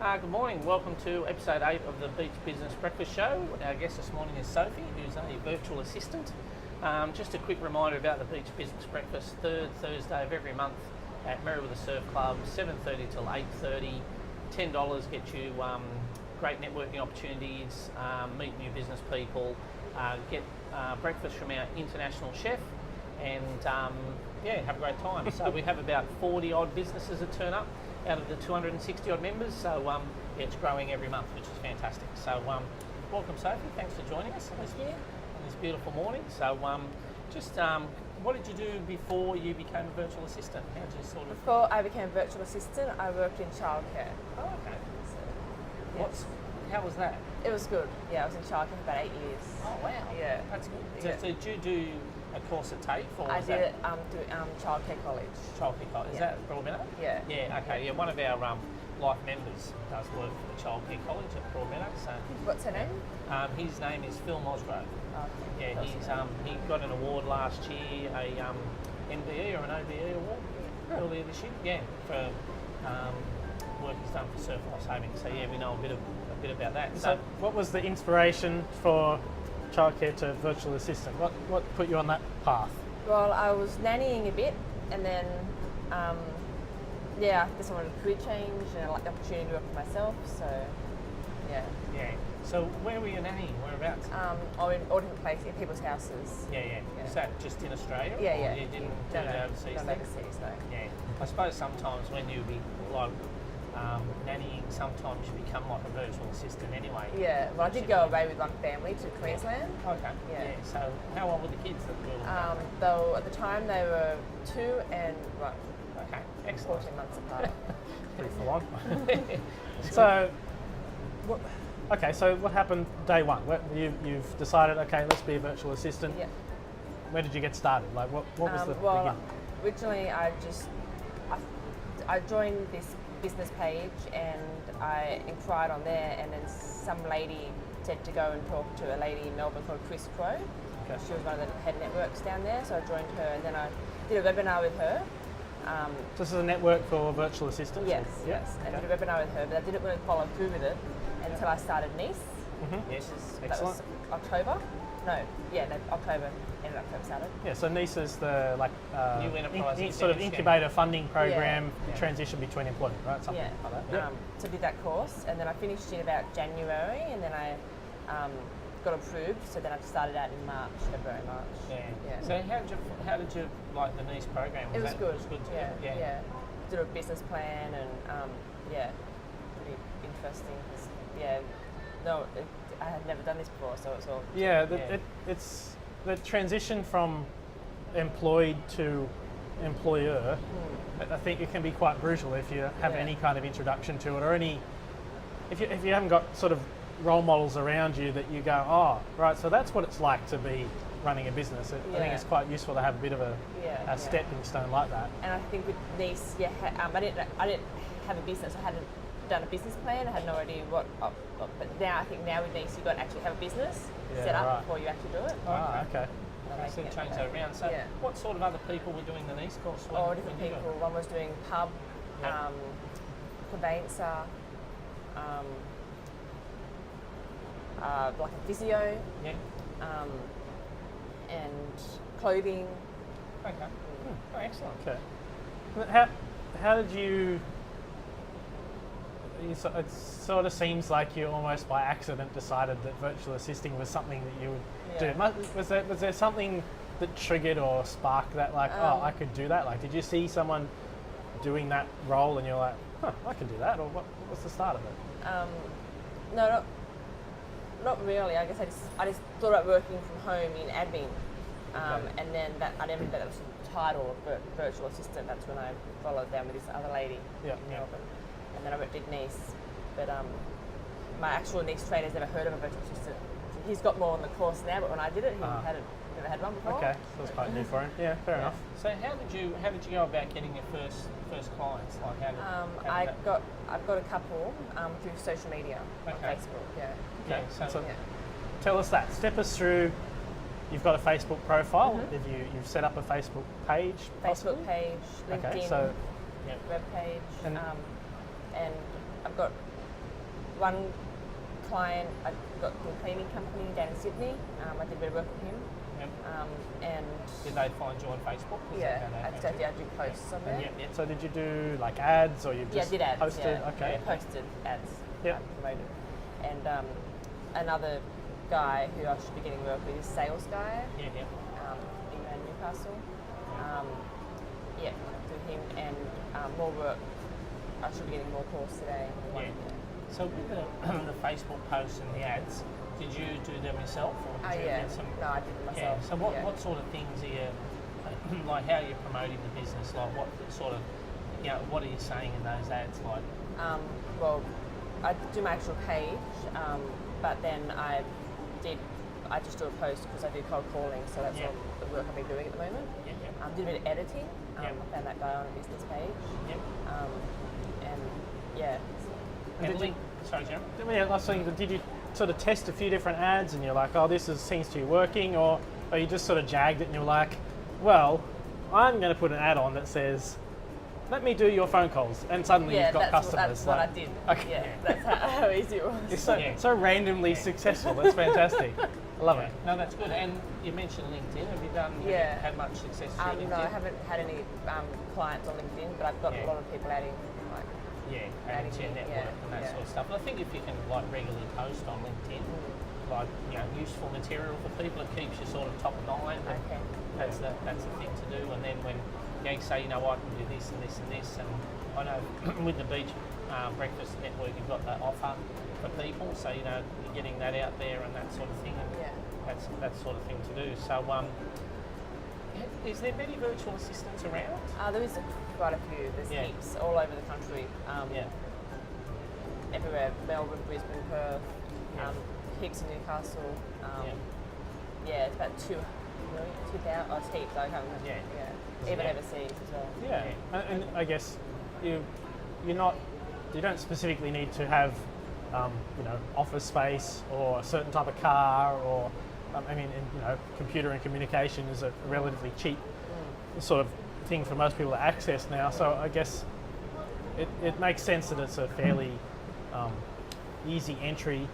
Good morning. Welcome to episode 8 of the Beach Business Breakfast Show. Our guest this morning is Sophie, who's a virtual assistant. Just a quick reminder about the Beach Business Breakfast, third Thursday of every month at Merriweather Surf Club, 7:30 till 8:30. $10 gets you great networking opportunities, meet new business people, get breakfast from our international chef, and have a great time. So we have about 40 odd businesses that turn up out of the 260 odd members, so it's growing every month, which is fantastic. So welcome, Sophie, thanks for joining us on this beautiful morning. So what did you do before you became a virtual assistant? How did you sort of... Before I became a virtual assistant, I worked in childcare. Oh, okay. So, yes. How was that? It was good. Yeah, I was in childcare for about 8 years. Oh, wow. Yeah. That's good. Yeah. So did you do a course at TAFE? Or I did it through childcare college. Childcare college. Is that Broadmeadow? Yeah. Yeah, okay. Yeah, one of our life members does work for the childcare college at Broadmeadow. So What's her name? his name is Phil Mosgrove. Oh, okay. Yeah, he got an award last year, a MBE or an OBE award earlier this year. Yeah, for work he's done for surf life saving. So yeah, we know a bit about that. So what was the inspiration for childcare to virtual assistant? What put you on that path? Well, I was nannying a bit, and then I just wanted a career change, and I liked the opportunity to work for myself. So yeah. Yeah. So where were you nannying? Whereabouts? Or in all different places, in people's houses. Yeah. Is that just in Australia? Yeah, or yeah. You didn't do No, it overseas? not then? overseas, no. Yeah. I suppose sometimes when you be like nannying, sometimes you become like a virtual assistant anyway. Yeah, well, I did go away with one family to Queensland. Okay. Yeah. So how old were the kids that were? Though at the time they were 2 and Okay. Excellent. 14 months apart. Pretty full on. So what happened day one? You've decided, okay, let's be a virtual assistant. Yeah. Where did you get started? Like what was the beginning? Originally I joined this business page and I inquired on there, and then some lady said to go and talk to a lady in Melbourne called Chris Crow. Okay. She was one of the head networks down there, so I joined her, and then I did a webinar with her. This is a network for virtual assistants? Yes, Yeah. yes. And Okay. did a webinar with her, but I didn't really follow through with it until I started Nice. Yes. That Excellent. was October. October. End of October started. Yeah, so NISA is the New enterprise sort of incentive incubator funding program Yeah. transition between employment, right? Something like that. Yep. So I did that course, and then I finished in about January, and then I got approved. So then I started out in February, March. Yeah. So how did you like the Nice program? It was good. It was good too. Yeah. Did a business plan, and pretty interesting. I had never done this before, so it's all. Yeah, it's the transition from employed to employer. I think it can be quite brutal if you have any kind of introduction to it, or if you haven't got sort of role models around you that you go, oh, right, so that's what it's like to be running a business. I think it's quite useful to have a bit of a stepping stone like that. And I think with Nice, I didn't have a business. I hadn't done a business plan. I had no idea what. But now I think with Nice, you've got to actually have a business set up before you actually do it. Okay. So change that around. So what sort of other people were doing the Nice course? Different people. One was doing pub, conveyancer, like a physio, and clothing. Okay. Oh, excellent. Okay. How did you? It sort of seems like you almost by accident decided that virtual assisting was something that you would do. Was there something that triggered or sparked that, like, I could do that? Like, did you see someone doing that role and you're like, I can do that? Or what was the start of it? No, not really. I guess I just thought about working from home in admin, and then I didn't think that was the title of virtual assistant. That's when I followed down with this other lady in Melbourne. And then I did Nice, but my actual Nice trainer's never heard of a virtual assistant. He's got more on the course now, but when I did it, he never had one before. Okay, so it's quite new for him. Yeah, fair enough. So how did you go about getting your first clients? Like I've got a couple through social media on Facebook. Okay. So tell us that. Step us through. You've got a Facebook profile. You've set up a Facebook page. Possibly? Facebook page, LinkedIn, okay, so web page, and I've got one client, I got the cleaning company down in Sydney. I did a bit of work with him. Yep. And Did they find you on Facebook? Was yeah, that how I do posts on there. Yep. So did you do like ads, or you just I did ads. posted? Yeah. Okay. Yeah, posted ads. Yep. Promoted. And another guy who I should be getting work with is sales guy. Yeah. In Newcastle. Through him and more work. I should be getting more calls today. Yeah. So with the Facebook posts and the ads, did you do them yourself, or did you get some? No, I did it myself. Yeah. So what sort of things are you like? How are you promoting the business? Like what sort of, what are you saying in those ads? Like, Well, I do my actual page, but then I just do a post because I do cold calling, so that's all the work I've been doing at the moment. Did a bit of editing. I found that guy on a business page. And yeah. and sorry, Jeremy. Yeah, I was saying, did you sort of test a few different ads and you're like, oh, seems to be working, or you just sort of jagged it and you're like, well, I'm going to put an ad on that says, let me do your phone calls, and suddenly you've got customers. That's what I did. Okay. Yeah, that's how easy it was. It's so randomly successful. It's fantastic. I love it. No, that's good. And you mentioned LinkedIn. Have you had much success through LinkedIn? No, I haven't had any clients on LinkedIn, but I've got a lot of people adding. Adding to your network and that sort of stuff. And I think if you can regularly post on LinkedIn, useful material for people, it keeps you sort of top of mind. Okay. That's the thing to do. And then when you say, I can do this and this and this, and I know with the Beach Breakfast Network, you've got that offer for people, so you're getting that out there and that sort of thing. And that's that sort of thing to do. So, is there many virtual assistants around? There is quite a few. There's heaps all over the country. Everywhere: Melbourne, Brisbane, Perth, heaps in Newcastle. It's about 2,000. Oh, it's heaps. I can't remember. Even overseas as well. Yeah, and I guess you don't specifically need to have office space or a certain type of car, or computer and communication is a relatively cheap sort of thing for most people to access now. So I guess it makes sense that it's a fairly easy entry.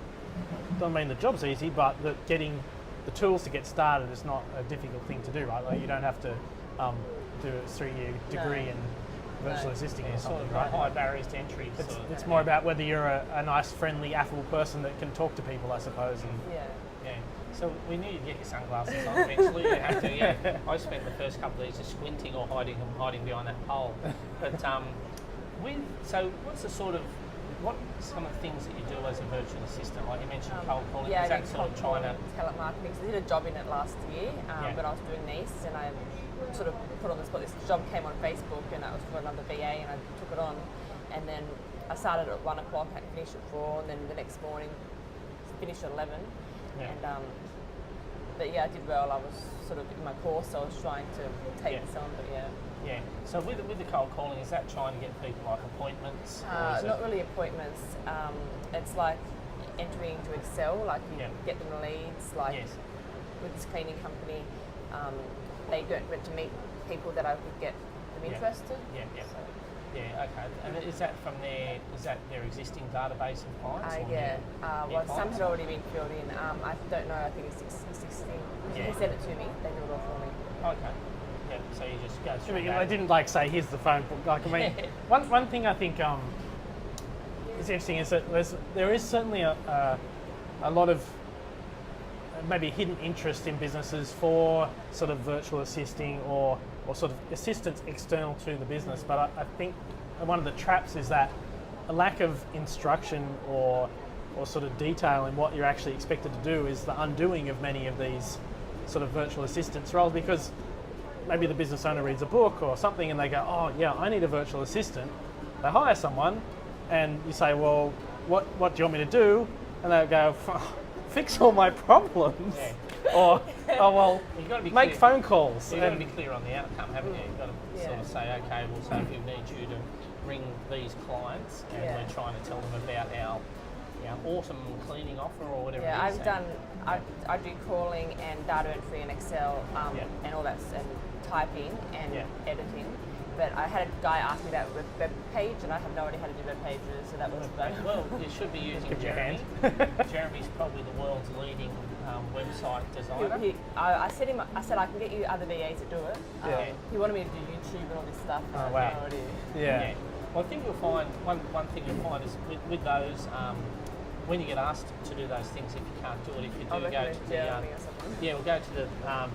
Don't mean the job's easy, but that getting the tools to get started is not a difficult thing to do, right? Like you don't have to do a 3-year degree in virtual assisting or something, sort of right? High barriers to entry. It's more about whether you're a nice, friendly, affable person that can talk to people, I suppose. And So we need to get your sunglasses on eventually. You have to. I spent the first couple of days just squinting or hiding behind that pole. But what's the sort of what some of the things that you do as a virtual assistant? Like you mentioned cold calling. Yeah, is that sort of trying to telemarketing? So I did a job in it last year, but I was doing this, and I sort of put on the spot. This job came on Facebook, and it was for another VA, and I took it on. And then I started at 1 o'clock, and finished at 4, and then the next morning finished at 11. And but I did well. I was sort of in my course, so I was trying to take this on, but Yeah. So with the cold calling, is that trying to get people like appointments? Not really appointments. It's like entering into Excel, like you get them leads. Like with this cleaning company, they don't get to meet people that I could get them interested. Okay. And is that from their existing database of clients? Some had already been filled in. I don't know. I think it's 16. He sent it to me. They do it all for me. Okay. Yeah. So you just go through. I didn't say here's the phone book. Like I mean, one thing I think is interesting is that there is certainly a lot of maybe hidden interest in businesses for sort of virtual assisting or sort of assistance external to the business. But I think one of the traps is that a lack of instruction or sort of detail in what you're actually expected to do is the undoing of many of these sort of virtual assistance roles, because maybe the business owner reads a book or something and they go, oh yeah, I need a virtual assistant. They hire someone and you say, well, what do you want me to do? And they'll go, fix all my problems. Or, you've got to be make clear. phone calls. You've got to be clear on the outcome, haven't you? You've got to sort of say, okay, well, Sophie, we need you to ring these clients, and we're trying to tell them about our autumn cleaning offer or whatever it is. I do calling and data entry in Excel and all that, and typing and editing. but I had a guy ask me that web page, and I have no idea how to do web pages, so that was Well, you should be using Give you a Jeremy. hand. Jeremy's probably the world's leading website designer. I said I can get you other VAs to do it. Yeah. He wanted me to do YouTube and all this stuff. Oh, I had wow. no idea. Yeah. Well, I think you'll find one thing you'll find is with those when you get asked to do those things, if you can't do it, if you do I'll go recommend to the Jeremy or something. we'll go to the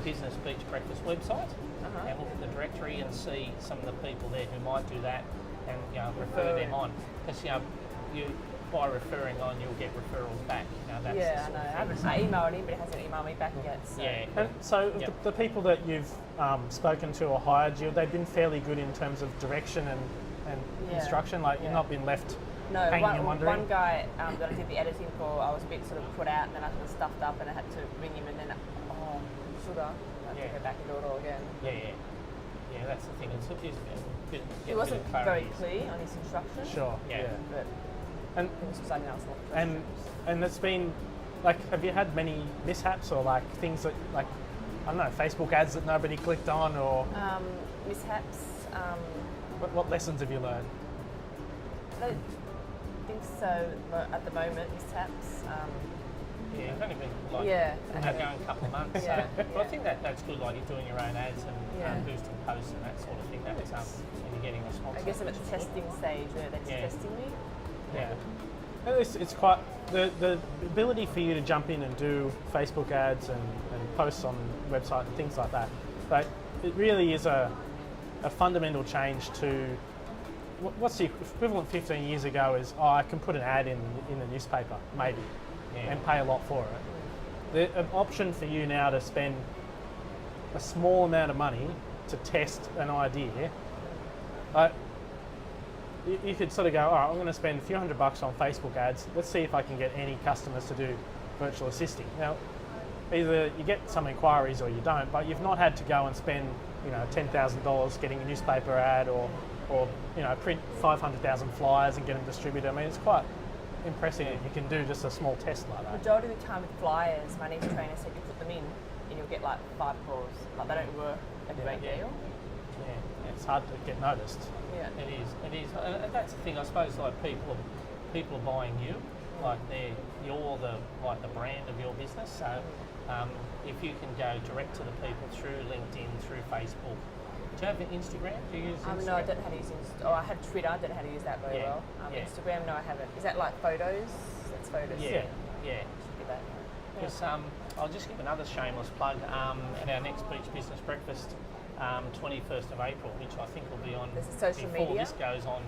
Business Beach Breakfast website Uh-huh. and look at the directory and see some of the people there who might do that, and refer them on, because you by referring on you'll get referrals back. That's Yeah, the I sort know. of thing. I emailed him, but he hasn't emailed me back yet. So. Yeah. And so Yep. the people that you've spoken to or hired, they've been fairly good in terms of direction and Yeah. instruction. Like you've Yeah. not been left No, hanging and wondering. one guy that I did the editing for, I was a bit sort of put out, and then I was stuffed up, and I had to ring him, and then should I? I had to go back and do it all again. Yeah, that's the thing. It's a bit, He wasn't very clear on his instructions. Sure. Yeah. But And I think this was something else. and it's been like, have you had many mishaps or like things that like, I don't know, Facebook ads that nobody clicked on, or mishaps. what lessons have you learned? I don't think so at the moment. Mishaps. Yeah, it's only been like Yeah. going a couple of months. Yeah, So, but I yeah. think that's good. Like you're doing your own ads and Yeah. boosting posts and that sort of thing. That's and you're getting responses. I guess I'm at which the is good. testing stage where they're just Yeah. testing me. Yeah. And it's quite the ability for you to jump in and do Facebook ads and posts on website and things like that. But it really is a fundamental change to what's the equivalent 15 years ago is, I can put an ad in the newspaper maybe and pay a lot for it. The option for you now to spend a small amount of money to test an idea, you could sort of go, all right, I'm going to spend a few $100 on Facebook ads. Let's see if I can get any customers to do virtual assisting. Now, either you get some inquiries or you don't, but you've not had to go and spend, $10,000 getting a newspaper ad or print 500,000 flyers and get them distributed. I mean, it's quite impressive that you can do just a small test like that. Majority of the time with flyers, my niece trainer said you put them in and you'll get like 5 calls. Like they don't work a great deal. Yeah. It's hard to get noticed. Yeah. It is, and that's the thing. I suppose like people are buying you, like you're the brand of your business. So if you can go direct to the people through LinkedIn, through Facebook. Do you have an Instagram? Do you use Instagram? No, I don't know how to use Instagram. Oh, I had Twitter. I don't know how to use that very well. Instagram, no, I haven't. Is that like photos? That's photos. Yeah. Should be that. Because I'll just give another shameless plug at our next Beach Business Breakfast, 21st of April, which I think will be on This is social before media? this goes on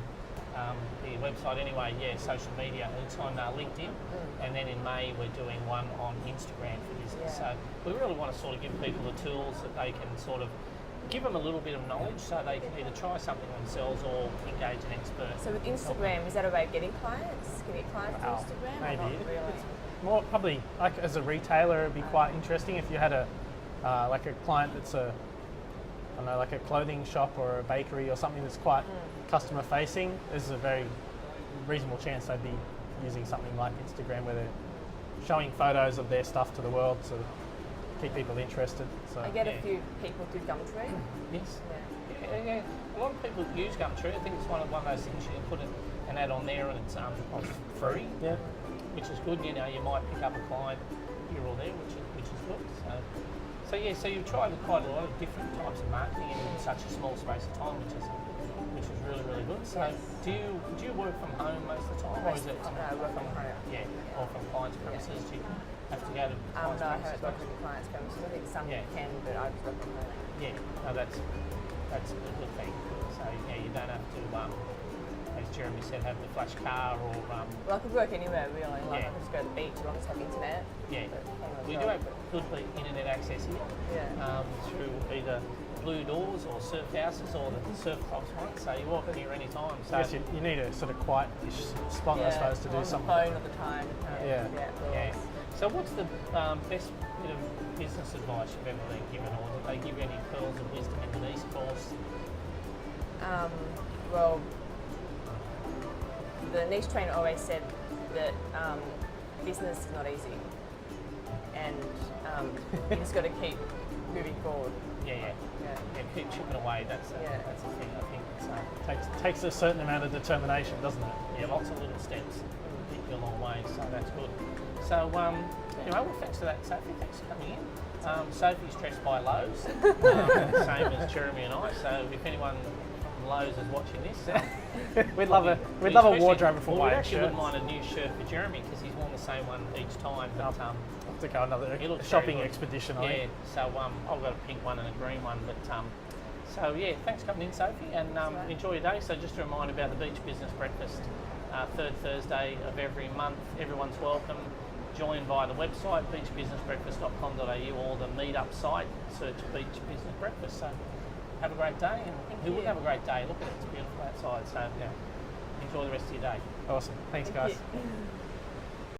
the website anyway. Yeah, social media. It's on LinkedIn, and then in May we're doing one on Instagram for business. Yeah. So we really want to sort of give people the tools that they can sort of give them a little bit of knowledge so they can either try something themselves or engage an expert. So with Instagram, is that a way of getting clients? Can you get clients Wow, through Instagram? maybe. Or not really? More probably, like as a retailer, it'd be quite interesting if you had a client that's like a clothing shop or a bakery or something that's quite customer facing. There's a very reasonable chance they'd be using something like Instagram where they're showing photos of their stuff to the world to keep people interested. So I get a few people through Gumtree. Yes. Yeah. Yeah. A lot of people use Gumtree. I think it's one of those things you can put an ad on there and it's free. Yeah. Which is good. You might pick up a client here or there, which is good. So you've tried quite a lot of different types of marketing in such a small space of time, which is really, really good. So do you work from home most of the time, or is it No, I work from home. Yeah, or from clients' premises? Do you have to go to clients' No, I premises? haven't worked with clients' premises. I think some can, but I just work from home. Yeah, no, that's a good thing. So you don't have to, as Jeremy said, have the flash car or. Well, I could work anywhere really. Like I Yeah. could just go to the beach as long as I have internet. Yeah, But anyway, we so- do have good internet access here. Yeah. Through either Blue Doors or Surf Houses or the Surf Clubs one. So you walk in here any time. So I guess you need a sort of quiet-ish spot, I suppose, to I'm do on something. the phone all the time. Yeah. yeah. So what's the best bit of business advice you've ever been given, or did they give you any pearls of wisdom in Denise course? Well, the niche trainer always said that business is not easy, and you just got to keep moving forward. Yeah, keep chipping away. That's the thing, I think. So Takes a certain amount of determination, doesn't it? yeah, lots of little steps take you a long way, so that's good. So anyway, well, thanks for that, Sophie. Thanks for coming in. Sophie's dressed by Lowe's, same as Jeremy and I. So if anyone from Lowe's is watching this, we'd love a wardrobe for we white actually shirts. wouldn't mind a new shirt for Jeremy because he's worn the same one each time. But I'll have to go another he looks shopping very good. expedition. I Yeah. think. So I've got a pink one and a green one, but so yeah, thanks for coming in, Sophie, and enjoy your day. So just a reminder about the Beach Business Breakfast, third Thursday of every month. Everyone's welcome. Join via the website, beachbusinessbreakfast.com.au, or the meetup site, search Beach Business Breakfast. So have a great day, and who wouldn't have a great day? Look at it, it's beautiful outside, so yeah, enjoy the rest of your day. Awesome. Thanks, Thank guys. you.